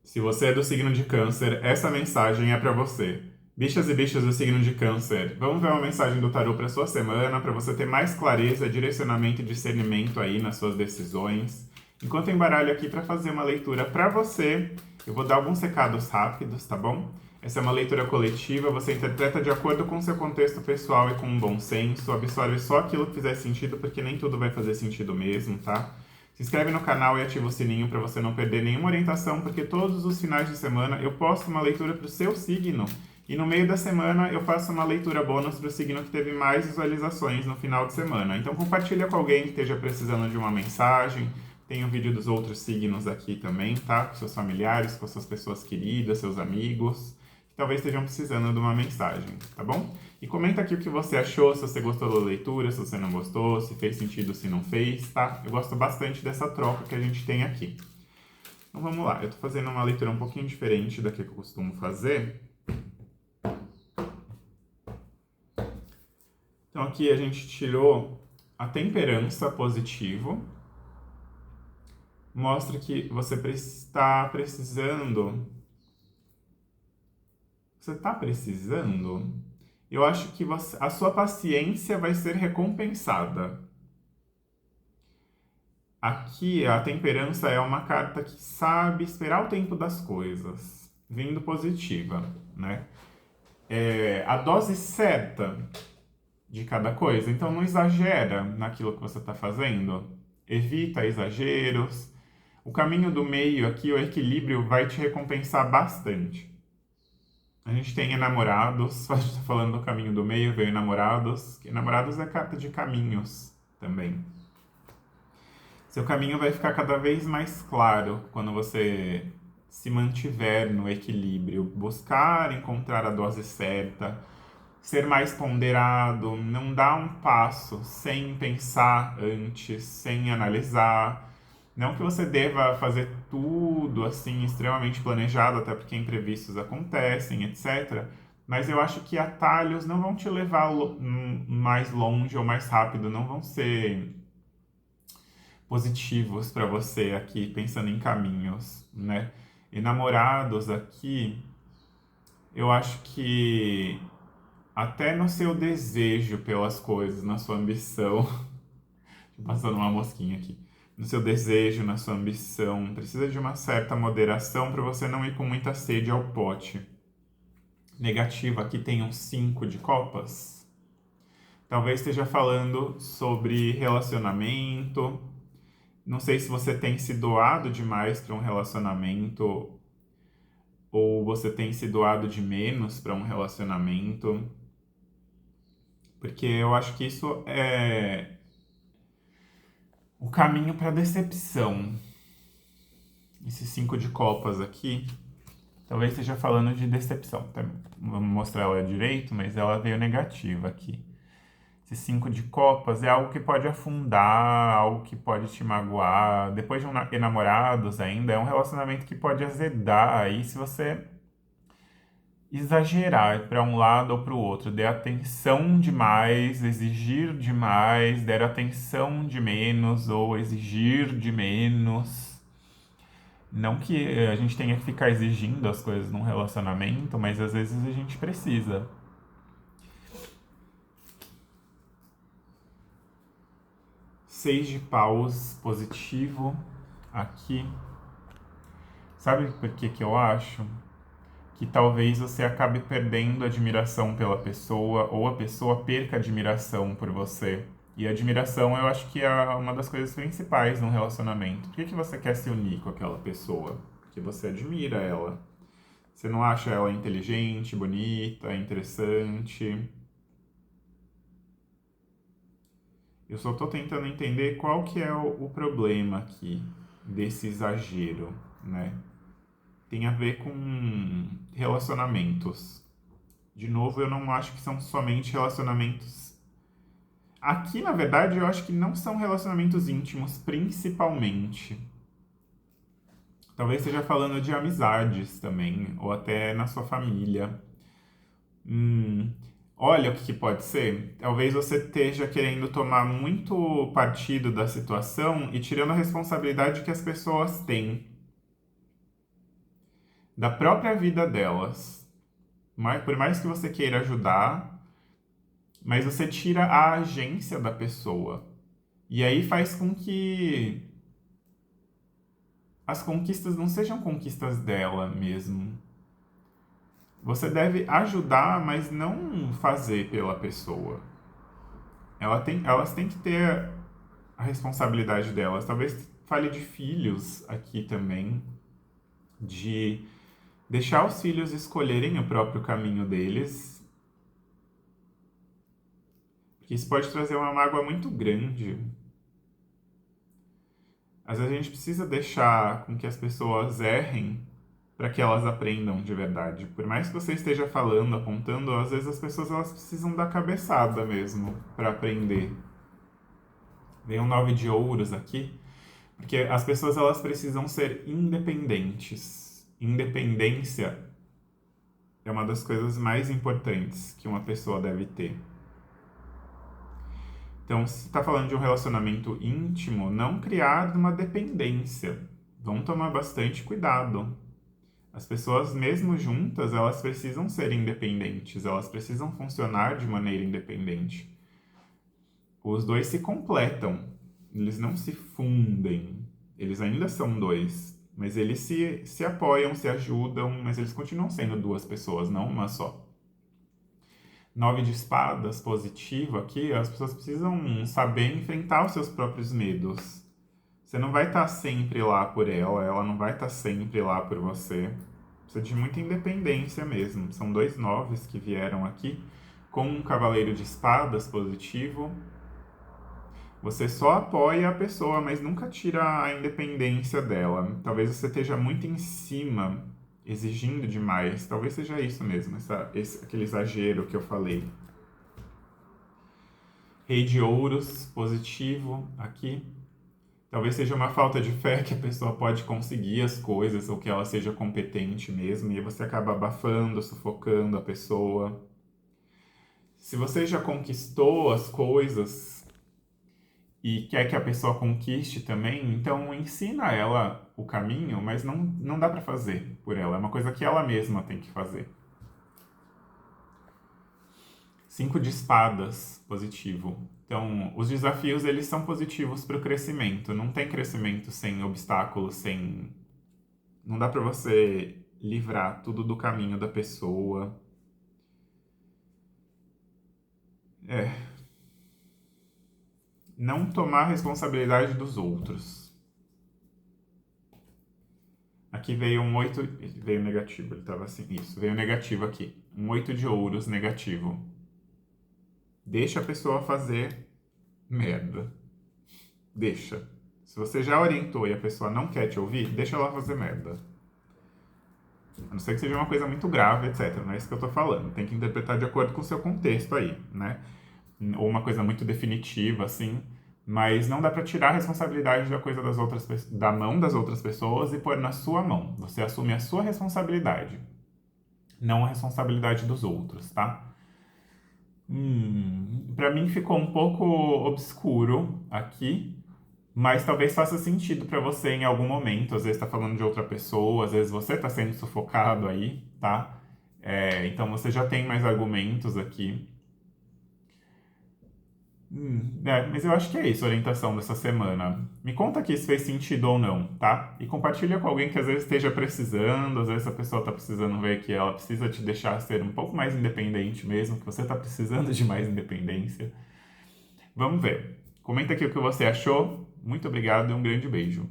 Se você é do signo de Câncer, essa mensagem é para você. Bichas e bichos do signo de Câncer, vamos ver uma mensagem do tarô para sua semana, para você ter mais clareza, direcionamento e discernimento aí nas suas decisões. Enquanto eu embaralho aqui para fazer uma leitura para você, eu vou dar alguns recados rápidos, tá bom? Essa é uma leitura coletiva, você interpreta de acordo com o seu contexto pessoal e com um bom senso, absorve só aquilo que fizer sentido, porque nem tudo vai fazer sentido mesmo, tá? Se inscreve no canal e ativa o sininho para você não perder nenhuma orientação, porque todos os finais de semana eu posto uma leitura para o seu signo. E no meio da semana eu faço uma leitura bônus para o signo que teve mais visualizações no final de semana. Então compartilha com alguém que esteja precisando de uma mensagem. Tem o vídeo dos outros signos aqui também, tá? Com seus familiares, com suas pessoas queridas, seus amigos, que talvez estejam precisando de uma mensagem, tá bom? E comenta aqui o que você achou, se você gostou da leitura, se você não gostou, se fez sentido, se não fez, tá? Eu gosto bastante dessa troca que a gente tem aqui. Então vamos lá, eu tô fazendo uma leitura um pouquinho diferente da que eu costumo fazer. Então aqui a gente tirou a temperança positivo. Mostra que você está precisando. Você está precisando? Eu acho que a sua paciência vai ser recompensada. Aqui a temperança é uma carta que sabe esperar o tempo das coisas, vindo positiva, né? É a dose certa de cada coisa, então não exagera naquilo que você está fazendo, evita exageros. O caminho do meio aqui, o equilíbrio, vai te recompensar bastante. A gente tem enamorados, a gente tá falando do caminho do meio, veio enamorados. Enamorados é carta de caminhos também. Seu caminho vai ficar cada vez mais claro quando você se mantiver no equilíbrio. Buscar encontrar a dose certa, ser mais ponderado, não dar um passo sem pensar antes, sem analisar. Não que você deva fazer tudo assim extremamente planejado, até porque imprevistos acontecem, etc. Mas eu acho que atalhos não vão te levar mais longe ou mais rápido, não vão ser positivos para você aqui, pensando em caminhos, né? E namorados aqui, eu acho que até no seu desejo pelas coisas, na sua ambição, passando uma mosquinha aqui, no seu desejo, na sua ambição, precisa de uma certa moderação para você não ir com muita sede ao pote. Negativo, aqui tem um 5 de copas. Talvez esteja falando sobre relacionamento. Não sei se você tem se doado demais para um relacionamento ou você tem se doado de menos para um relacionamento. Porque eu acho que isso é o caminho para decepção. Esse 5 de copas aqui, talvez esteja falando de decepção. Vamos mostrar ela direito, mas ela veio negativa aqui. Esse 5 de copas é algo que pode afundar, algo que pode te magoar. Depois de enamorados ainda, é um relacionamento que pode azedar aí se você exagerar para um lado ou para o outro, der atenção demais, exigir demais, der atenção de menos ou exigir de menos. Não que a gente tenha que ficar exigindo as coisas num relacionamento, mas às vezes a gente precisa. Seis de paus positivo aqui. Sabe por que que eu acho? Que talvez você acabe perdendo admiração pela pessoa ou a pessoa perca admiração por você. E admiração eu acho que é uma das coisas principais num relacionamento. Por que que você quer se unir com aquela pessoa? Porque você admira ela. Você não acha ela inteligente, bonita, interessante. Eu só tô tentando entender qual que é o problema aqui desse exagero, né? Tem a ver com relacionamentos. De novo, eu não acho que são somente relacionamentos. Aqui, na verdade, eu acho que não são relacionamentos íntimos, principalmente. Talvez esteja falando de amizades também, ou até na sua família. Olha o que pode ser. Talvez você esteja querendo tomar muito partido da situação e tirando a responsabilidade que as pessoas têm. da própria vida delas. Por mais que você queira ajudar, mas você tira a agência da pessoa. E aí faz com que as conquistas não sejam conquistas dela mesmo. Você deve ajudar, mas não fazer pela pessoa. Elas têm que ter a responsabilidade delas. Talvez fale de filhos aqui também, de deixar os filhos escolherem o próprio caminho deles, porque isso pode trazer uma mágoa muito grande. Às vezes a gente precisa deixar com que as pessoas errem para que elas aprendam de verdade. Por mais que você esteja falando, apontando, às vezes as pessoas elas precisam da cabeçada mesmo para aprender. Vem um 9 de ouros aqui, porque as pessoas elas precisam ser independentes. Independência é uma das coisas mais importantes que uma pessoa deve ter. Então, se está falando de um relacionamento íntimo, não criar uma dependência. Vamos tomar bastante cuidado. As pessoas, mesmo juntas, elas precisam ser independentes, elas precisam funcionar de maneira independente. Os dois se completam, eles não se fundem, eles ainda são dois, mas eles se apoiam, se ajudam, mas eles continuam sendo duas pessoas, não uma só. 9 de espadas positivo aqui, as pessoas precisam saber enfrentar os seus próprios medos. Você não vai estar sempre lá por ela não vai estar sempre lá por você. Precisa de muita independência mesmo. São 2 noves que vieram aqui, com um cavaleiro de espadas positivo. Você só apoia a pessoa, mas nunca tira a independência dela. Talvez você esteja muito em cima, exigindo demais. Talvez seja isso mesmo, aquele exagero que eu falei. Rei de ouros, positivo, aqui. Talvez seja uma falta de fé que a pessoa pode conseguir as coisas, ou que ela seja competente mesmo, e aí você acaba abafando, sufocando a pessoa. Se você já conquistou as coisas e quer que a pessoa conquiste também, então ensina ela o caminho, mas não dá para fazer por ela. É uma coisa que ela mesma tem que fazer. 5 de espadas, positivo. Então, os desafios, eles são positivos para o crescimento. Não tem crescimento sem obstáculos, sem... Não dá para você livrar tudo do caminho da pessoa. Não tomar responsabilidade dos outros. Aqui veio um 8... Veio negativo, ele estava assim. Isso, veio negativo aqui. Um 8 de ouros negativo. Deixa a pessoa fazer merda. Deixa. Se você já orientou e a pessoa não quer te ouvir, deixa ela fazer merda. A não ser que seja uma coisa muito grave, etc. Não é isso que eu tô falando. Tem que interpretar de acordo com o seu contexto aí, né? Ou uma coisa muito definitiva, assim. Mas não dá pra tirar a responsabilidade da mão das outras pessoas e pôr na sua mão. Você assume a sua responsabilidade, não a responsabilidade dos outros, tá? Para mim ficou um pouco obscuro aqui, mas talvez faça sentido para você em algum momento. Às vezes está falando de outra pessoa, às vezes você está sendo sufocado aí, tá? Então você já tem mais argumentos aqui. Mas eu acho que é isso a orientação dessa semana. Me conta aqui se fez sentido ou não, tá? E compartilha com alguém que às vezes esteja precisando, às vezes a pessoa está precisando ver que ela precisa te deixar ser um pouco mais independente mesmo, que você está precisando de mais independência. Vamos ver. Comenta aqui o que você achou. Muito obrigado e um grande beijo.